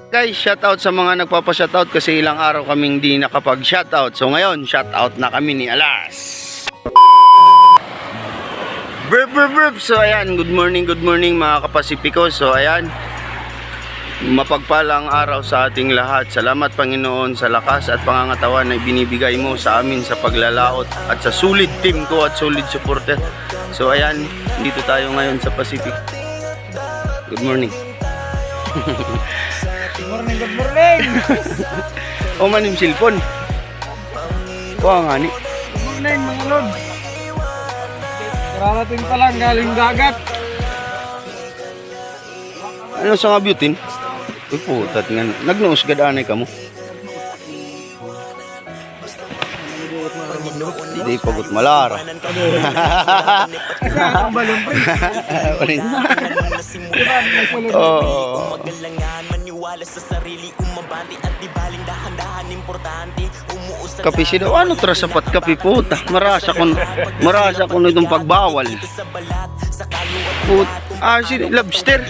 Guys, shoutout sa mga nagpapa-shoutout kasi ilang araw kaming di nakapag-shoutout. So ngayon, shoutout na kami ni Alas. Burp, burp, burp. So ayan, good morning mga kapasipiko. So ayan, mapagpalang araw sa ating lahat. Salamat Panginoon sa lakas at pangangatawan na binibigay mo sa amin sa paglalaot at sa solid team ko at solid supporter. So ayan, dito tayo ngayon sa Pacific. Good morning. Good morning. O manim silpon. Kuha nga ni. Good morning mga lord. Kararating pa lang galing dagat. Ano sa nga beauty? Uy putat nga. Nagnuos gadanay ka mo. Hindi pagot malara. Ang balon pre. Oh. Kape si daw ano tra sapat kape puta. Marasa ko nitong pagbawal. Put si lobster.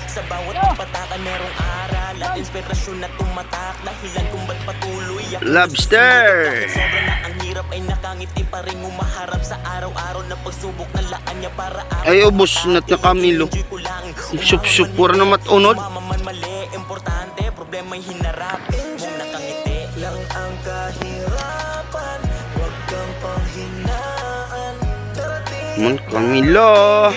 Sa bawat patakan merong aral at inspirasyon na tumatak dahilan kung ba't patuloy ako Lobster. sobra na ang hirap ay nakangiti pa rin umaharap sa araw-araw na pagsubok na laan niya para Ay ubos na Camilo. ko lang Sup-sup pura na matunod. mamaman mali importante problema'y hinarap mong nakangiti lang ang kahirapan wag kang panghinaan Man Camilo.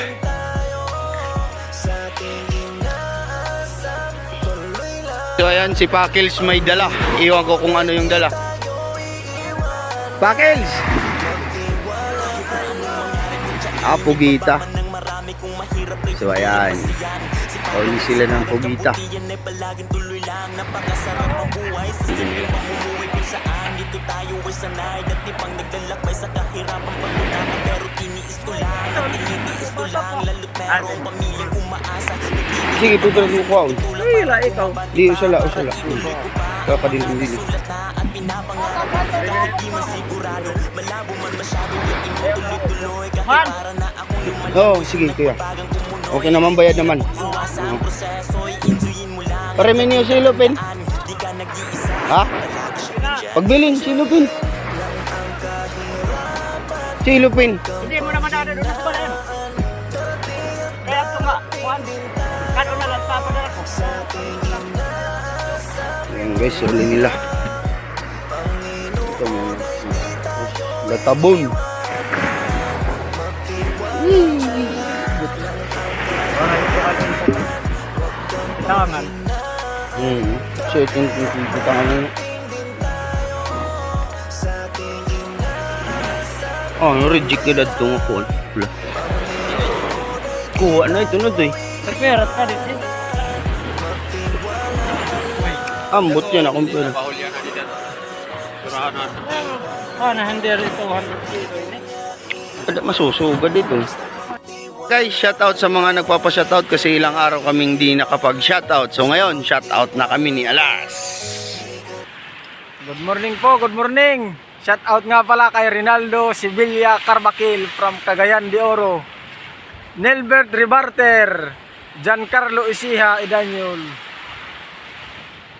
So ayan si Pakils may dala. Iwan ko kung ano yung dala. Pakils! Pugita. So ayan. Oli sila ng pugita. Dito tayo ay sanay dati pang naglalakbay sa kahirapan pagkutama pero tiniis ko lang at tiniis ko lang lalo't merong pamilyang umaasa. Sige, tutulog mo ko. Ay, la ikaw. Di, usala. Kakadil ang dili. Oo, sige, kuya. Okay naman, bayad naman. Pare menu silupin. Ha? Pagbilin, silupin. Silupin. Hindi mo naman doon sa balan. Kaya ito nga, Juan. Kano na lang papadala ko. Ayan guys, uli nila. Ito mga latabon. Tangan. So ito yung tangan nyo. Reject na dito nga po. Kuha na ito na ito eh. Nagperat ka din. Ambot yan akong pera. Na hindi ito 100 kilo ini. Ada masusuga dito. Guys, shoutout sa mga nagpapa-shoutout kasi ilang araw kaming di nakapag-shoutout. So ngayon, shoutout na kami ni Alas. Good morning po, good morning. Shout out nga pala kay Rinaldo Sibilia Carbakil from Cagayan de Oro. Nelbert Ribarter, Giancarlo Isiha Idanyol,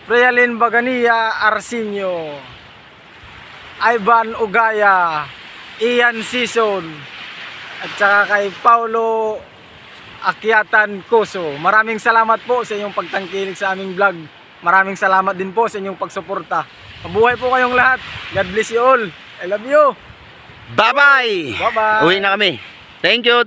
Frealin Bagania Arsinio, Ivan Ugaya, Ian Sison, at saka kay Paulo Akyatan Koso. Maraming salamat po sa inyong pagtangkilik sa aming vlog. Maraming salamat din po sa inyong pagsuporta. Mabuhay po kayong lahat. God bless you all. I love you. Bye-bye! Bye-bye. Uwi na kami. Thank you.